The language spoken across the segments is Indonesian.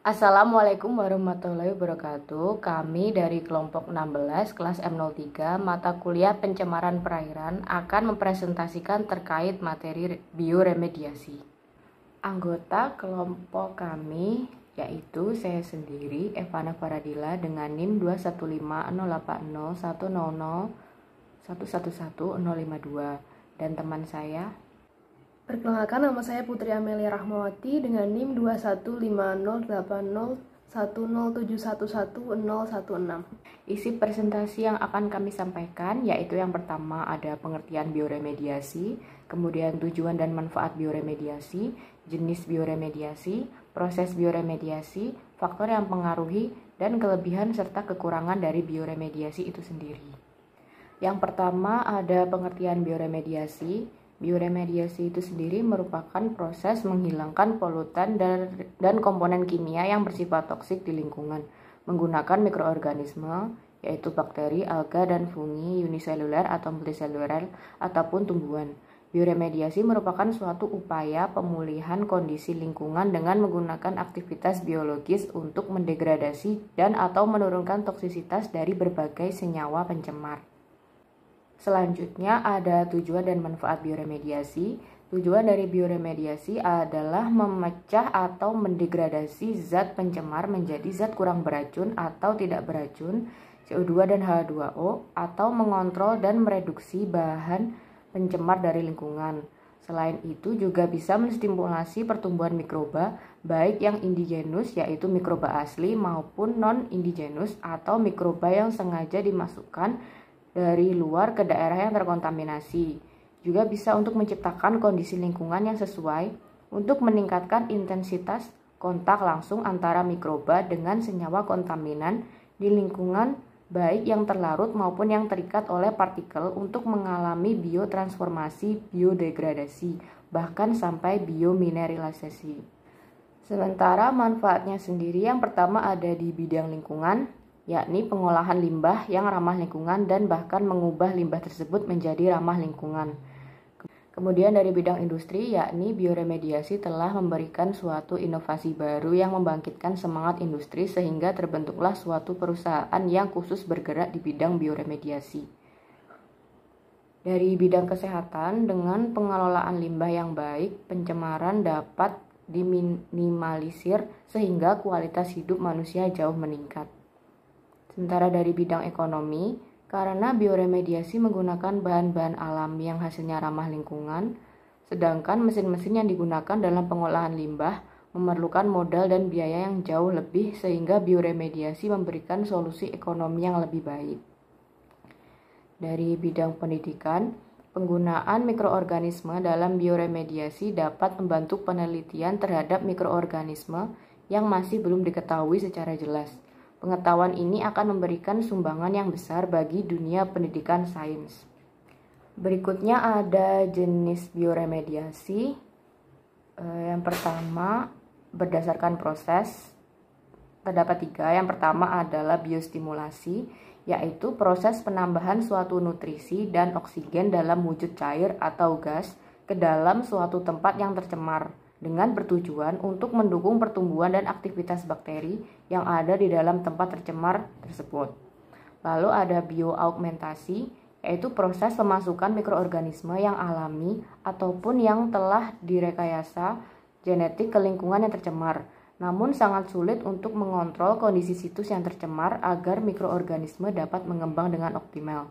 Assalamualaikum warahmatullahi wabarakatuh. Kami dari kelompok 16 kelas M03 mata kuliah pencemaran perairan akan mempresentasikan terkait materi bioremediasi. Anggota kelompok kami yaitu saya sendiri Evana Faradila dengan NIM 215080100111052 dan teman saya. Perkenalkan, nama saya Putri Amelia Rahmawati dengan NIM 215080107111016. Isi presentasi yang akan kami sampaikan yaitu yang pertama ada pengertian bioremediasi, kemudian tujuan dan manfaat bioremediasi, jenis bioremediasi, proses bioremediasi, faktor yang mempengaruhi, dan kelebihan serta kekurangan dari bioremediasi itu sendiri. Yang pertama ada pengertian bioremediasi. Bioremediasi itu sendiri merupakan proses menghilangkan polutan dan komponen kimia yang bersifat toksik di lingkungan menggunakan mikroorganisme yaitu bakteri, alga, dan fungi uniseluler atau multiseluler ataupun tumbuhan. Bioremediasi merupakan suatu upaya pemulihan kondisi lingkungan dengan menggunakan aktivitas biologis untuk mendegradasi dan atau menurunkan toksisitas dari berbagai senyawa pencemar. Selanjutnya ada tujuan dan manfaat bioremediasi. Tujuan dari bioremediasi adalah memecah atau mendegradasi zat pencemar menjadi zat kurang beracun atau tidak beracun, CO2 dan H2O, atau mengontrol dan mereduksi bahan pencemar dari lingkungan. Selain itu juga bisa menstimulasi pertumbuhan mikroba, baik yang indigenus yaitu mikroba asli maupun non-indigenus atau mikroba yang sengaja dimasukkan dari luar ke daerah yang terkontaminasi. Juga bisa untuk menciptakan kondisi lingkungan yang sesuai untuk meningkatkan intensitas kontak langsung antara mikroba dengan senyawa kontaminan di lingkungan baik yang terlarut maupun yang terikat oleh partikel untuk mengalami biotransformasi, biodegradasi, bahkan sampai biomineralisasi. Sementara manfaatnya sendiri yang pertama ada di bidang lingkungan, yakni pengolahan limbah yang ramah lingkungan dan bahkan mengubah limbah tersebut menjadi ramah lingkungan. Kemudian dari bidang industri, yakni bioremediasi telah memberikan suatu inovasi baru yang membangkitkan semangat industri sehingga terbentuklah suatu perusahaan yang khusus bergerak di bidang bioremediasi. Dari bidang kesehatan, dengan pengelolaan limbah yang baik, pencemaran dapat diminimalisir sehingga kualitas hidup manusia jauh meningkat. Sementara dari bidang ekonomi, karena bioremediasi menggunakan bahan-bahan alami yang hasilnya ramah lingkungan, sedangkan mesin-mesin yang digunakan dalam pengolahan limbah memerlukan modal dan biaya yang jauh lebih sehingga bioremediasi memberikan solusi ekonomi yang lebih baik. Dari bidang pendidikan, penggunaan mikroorganisme dalam bioremediasi dapat membantu penelitian terhadap mikroorganisme yang masih belum diketahui secara jelas. Pengetahuan ini akan memberikan sumbangan yang besar bagi dunia pendidikan sains. Berikutnya ada jenis bioremediasi. Yang pertama berdasarkan proses, terdapat 3. Yang pertama adalah biostimulasi, yaitu proses penambahan suatu nutrisi dan oksigen dalam wujud cair atau gas ke dalam suatu tempat yang tercemar, dengan bertujuan untuk mendukung pertumbuhan dan aktivitas bakteri yang ada di dalam tempat tercemar tersebut. Lalu ada bioaugmentasi, yaitu proses pemasukan mikroorganisme yang alami ataupun yang telah direkayasa genetik ke lingkungan yang tercemar, namun sangat sulit untuk mengontrol kondisi situs yang tercemar agar mikroorganisme dapat mengembang dengan optimal.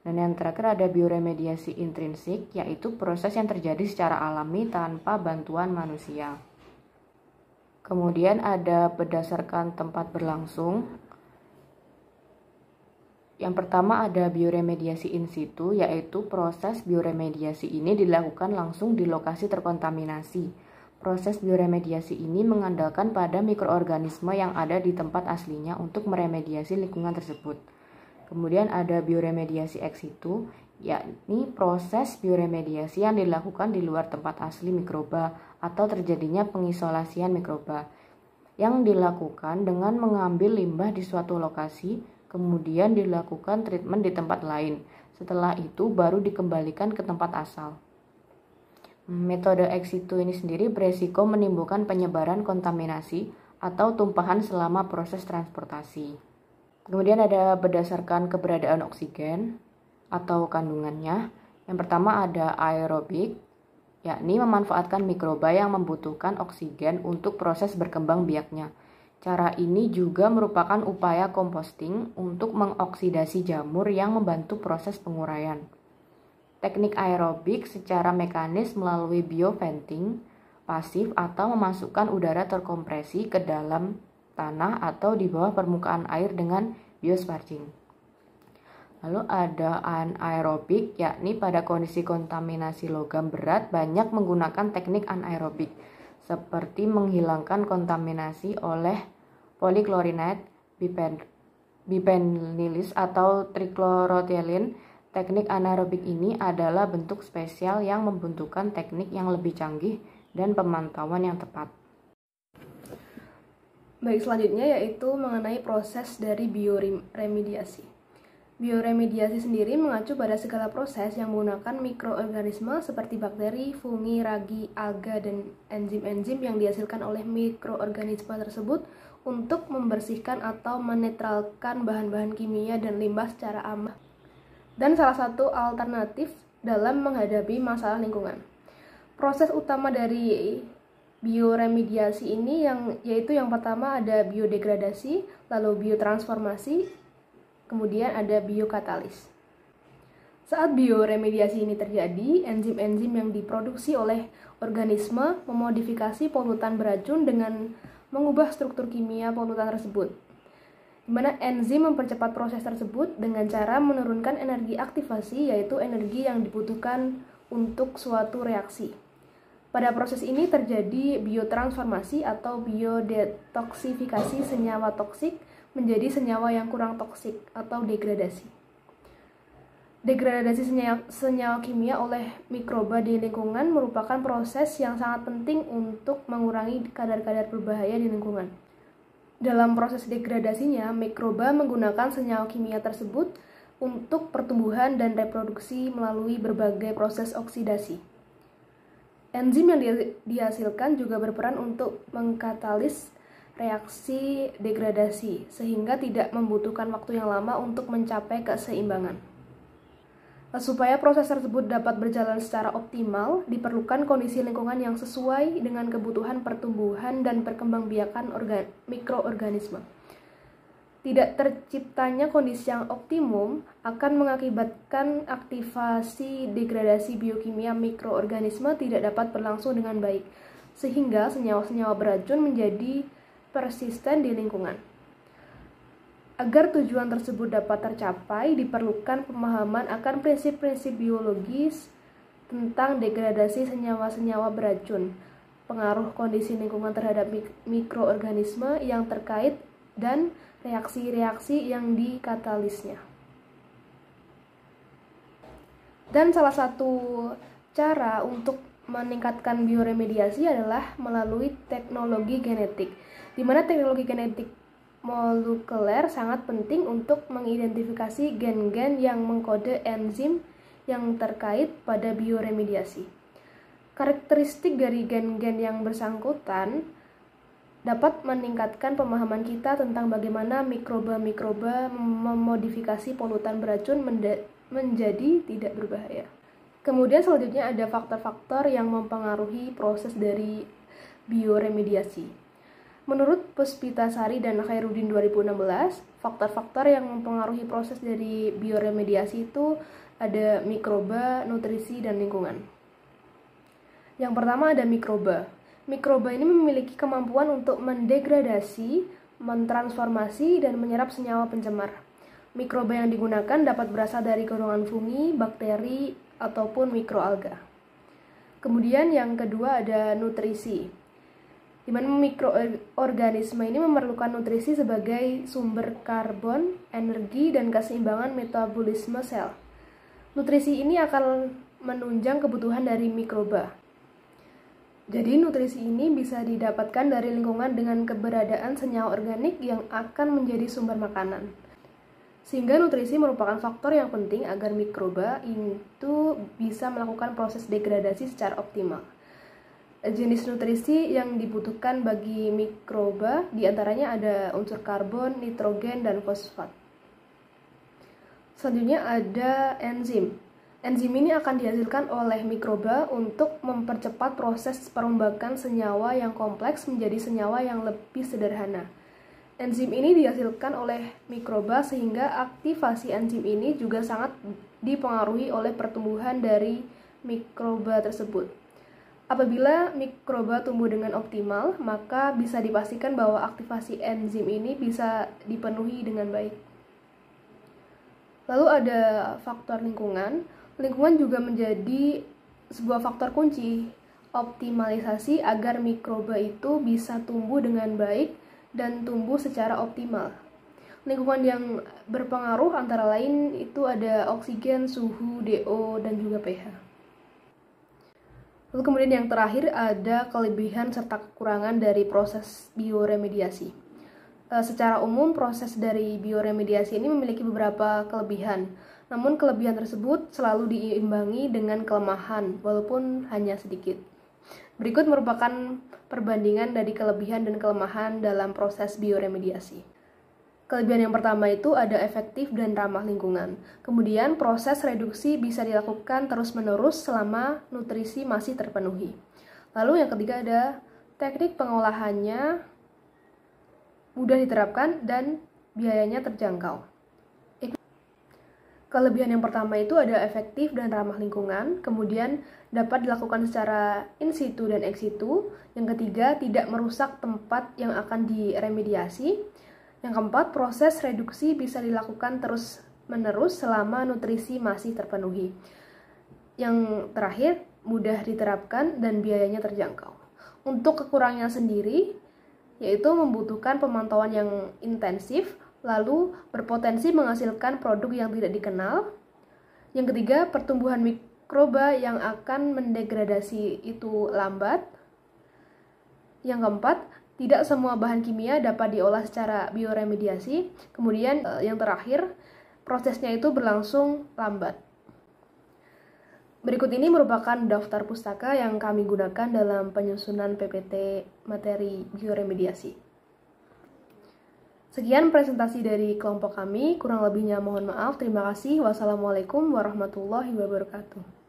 Dan yang terakhir ada bioremediasi intrinsik, yaitu proses yang terjadi secara alami tanpa bantuan manusia. Kemudian ada berdasarkan tempat berlangsung. Yang pertama ada bioremediasi in situ, yaitu proses bioremediasi ini dilakukan langsung di lokasi terkontaminasi. Proses bioremediasi ini mengandalkan pada mikroorganisme yang ada di tempat aslinya untuk meremediasi lingkungan tersebut. Kemudian ada bioremediasi ex situ, yakni proses bioremediasi yang dilakukan di luar tempat asli mikroba atau terjadinya pengisolasian mikroba, yang dilakukan dengan mengambil limbah di suatu lokasi, kemudian dilakukan treatment di tempat lain. Setelah itu baru dikembalikan ke tempat asal. Metode ex situ ini sendiri beresiko menimbulkan penyebaran kontaminasi atau tumpahan selama proses transportasi. Kemudian ada berdasarkan keberadaan oksigen atau kandungannya. Yang pertama ada aerobik, yakni memanfaatkan mikroba yang membutuhkan oksigen untuk proses berkembang biaknya. Cara ini juga merupakan upaya composting untuk mengoksidasi jamur yang membantu proses penguraian. Teknik aerobik secara mekanis melalui bioventing pasif atau memasukkan udara terkompresi ke dalam tanah atau di bawah permukaan air dengan biosparging. Lalu ada anaerobik, yakni pada kondisi kontaminasi logam berat banyak menggunakan teknik anaerobik, seperti menghilangkan kontaminasi oleh poliklorinat, bipenilis atau triklorotilen. Teknik anaerobik ini adalah bentuk spesial yang membutuhkan teknik yang lebih canggih dan pemantauan yang tepat. Baik, selanjutnya yaitu mengenai proses dari bioremediasi. Bioremediasi sendiri mengacu pada segala proses yang menggunakan mikroorganisme seperti bakteri, fungi, ragi, alga, dan enzim-enzim yang dihasilkan oleh mikroorganisme tersebut untuk membersihkan atau menetralkan bahan-bahan kimia dan limbah secara aman. Dan salah satu alternatif dalam menghadapi masalah lingkungan. Proses utama dari bioremediasi ini yaitu yang pertama ada biodegradasi, lalu biotransformasi, kemudian ada biokatalis. Saat bioremediasi ini terjadi, enzim-enzim yang diproduksi oleh organisme memodifikasi polutan beracun dengan mengubah struktur kimia polutan tersebut. Di mana enzim mempercepat proses tersebut dengan cara menurunkan energi aktivasi, yaitu energi yang dibutuhkan untuk suatu reaksi. Pada proses ini terjadi biotransformasi atau biodetoksifikasi senyawa toksik menjadi senyawa yang kurang toksik atau degradasi. Degradasi senyawa kimia oleh mikroba di lingkungan merupakan proses yang sangat penting untuk mengurangi kadar-kadar berbahaya di lingkungan. Dalam proses degradasinya, mikroba menggunakan senyawa kimia tersebut untuk pertumbuhan dan reproduksi melalui berbagai proses oksidasi. Enzim yang dihasilkan juga berperan untuk mengkatalis reaksi degradasi, sehingga tidak membutuhkan waktu yang lama untuk mencapai keseimbangan. Supaya proses tersebut dapat berjalan secara optimal, diperlukan kondisi lingkungan yang sesuai dengan kebutuhan pertumbuhan dan perkembangbiakan mikroorganisme. Tidak terciptanya kondisi yang optimum akan mengakibatkan aktivasi degradasi biokimia mikroorganisme tidak dapat berlangsung dengan baik, sehingga senyawa-senyawa beracun menjadi persisten di lingkungan. Agar tujuan tersebut dapat tercapai, diperlukan pemahaman akan prinsip-prinsip biologis tentang degradasi senyawa-senyawa beracun, pengaruh kondisi lingkungan terhadap mikroorganisme yang terkait, dan reaksi-reaksi yang dikatalisnya. Dan salah satu cara untuk meningkatkan bioremediasi adalah melalui teknologi genetik, di mana teknologi genetik molekuler sangat penting untuk mengidentifikasi gen-gen yang mengkode enzim yang terkait pada bioremediasi. Karakteristik dari gen-gen yang bersangkutan dapat meningkatkan pemahaman kita tentang bagaimana mikroba-mikroba memodifikasi polutan beracun menjadi tidak berbahaya. Kemudian selanjutnya ada faktor-faktor yang mempengaruhi proses dari bioremediasi. Menurut Puspitasari dan Khairuddin 2016, faktor-faktor yang mempengaruhi proses dari bioremediasi itu ada mikroba, nutrisi, dan lingkungan. Yang pertama ada mikroba. Mikroba ini memiliki kemampuan untuk mendegradasi, mentransformasi, dan menyerap senyawa pencemar. Mikroba yang digunakan dapat berasal dari golongan fungi, bakteri, ataupun mikroalga. Kemudian yang kedua ada nutrisi, di mana mikroorganisme ini memerlukan nutrisi sebagai sumber karbon, energi, dan keseimbangan metabolisme sel. Nutrisi ini akan menunjang kebutuhan dari mikroba. Jadi nutrisi ini bisa didapatkan dari lingkungan dengan keberadaan senyawa organik yang akan menjadi sumber makanan. Sehingga nutrisi merupakan faktor yang penting agar mikroba itu bisa melakukan proses degradasi secara optimal. jenis nutrisi yang dibutuhkan bagi mikroba, diantaranya ada unsur karbon, nitrogen, dan fosfat. Selanjutnya ada enzim. Enzim ini akan dihasilkan oleh mikroba untuk mempercepat proses perombakan senyawa yang kompleks menjadi senyawa yang lebih sederhana. Enzim ini dihasilkan oleh mikroba sehingga aktivasi enzim ini juga sangat dipengaruhi oleh pertumbuhan dari mikroba tersebut. Apabila mikroba tumbuh dengan optimal, maka bisa dipastikan bahwa aktivasi enzim ini bisa dipenuhi dengan baik. Lalu ada faktor lingkungan. Lingkungan juga menjadi sebuah faktor kunci optimalisasi agar mikroba itu bisa tumbuh dengan baik dan tumbuh secara optimal. Lingkungan yang berpengaruh antara lain itu ada oksigen, suhu, DO, dan juga pH. Lalu kemudian yang terakhir ada kelebihan serta kekurangan dari proses bioremediasi. Secara umum proses dari bioremediasi ini memiliki beberapa kelebihan. Namun kelebihan tersebut selalu diimbangi dengan kelemahan walaupun hanya sedikit. Berikut merupakan perbandingan dari kelebihan dan kelemahan dalam proses bioremediasi. Kelebihan yang pertama itu ada efektif dan ramah lingkungan. Kemudian proses reduksi bisa dilakukan terus-menerus selama nutrisi masih terpenuhi. Lalu yang ketiga ada teknik pengolahannya mudah diterapkan dan biayanya terjangkau. Kelebihan yang pertama itu ada efektif dan ramah lingkungan, kemudian dapat dilakukan secara in situ dan ex situ. Yang ketiga, tidak merusak tempat yang akan diremediasi. Yang keempat, proses reduksi bisa dilakukan terus-menerus selama nutrisi masih terpenuhi. Yang terakhir, mudah diterapkan dan biayanya terjangkau. Untuk kekurangannya sendiri, yaitu membutuhkan pemantauan yang intensif, lalu berpotensi menghasilkan produk yang tidak dikenal. Yang ketiga, pertumbuhan mikroba yang akan mendegradasi itu lambat. Yang keempat, tidak semua bahan kimia dapat diolah secara bioremediasi. Kemudian yang terakhir, prosesnya itu berlangsung lambat. Berikut ini merupakan daftar pustaka yang kami gunakan dalam penyusunan PPT materi bioremediasi. Sekian presentasi dari kelompok kami, kurang lebihnya mohon maaf. Terima kasih. Wassalamualaikum warahmatullahi wabarakatuh.